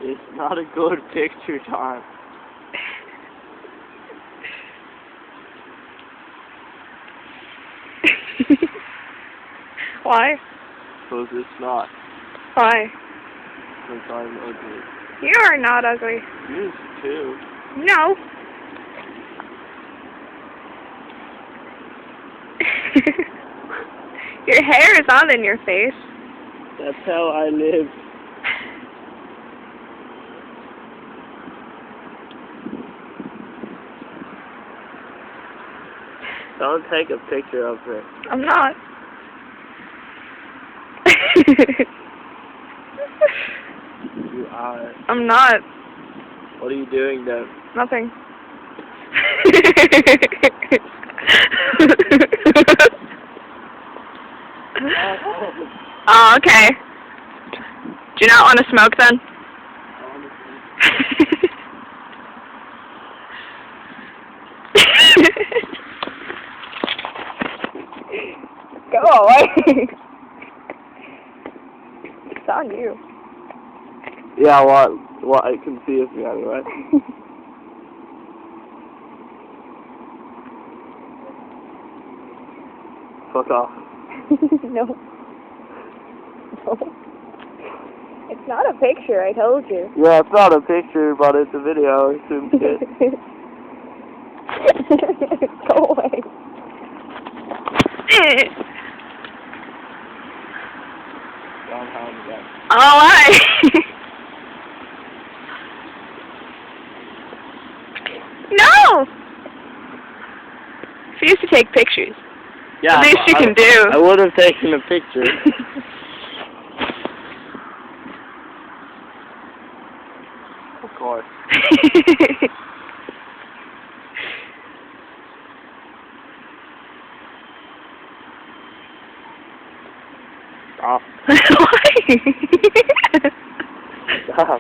It's not a good picture, John. Why? Because it's not. Why? Because I'm ugly. You are not ugly. You too. No. Your hair is all in your face. That's how I live. Don't take a picture of her. I'm not. You are. I'm not. What are you doing then? Nothing. Oh, okay. Do you not want to smoke then? Go away. It's on you. Yeah, what I can see of me anyway. Fuck off. No. No. It's not a picture, I told you. Yeah, it's not a picture, but it's a video. It's some shit. Go away. John Howard again. Oh, hi. No! She used to take pictures. Yeah, At least you can do. I would have taken a picture. Of course. Stop. Why? Stop.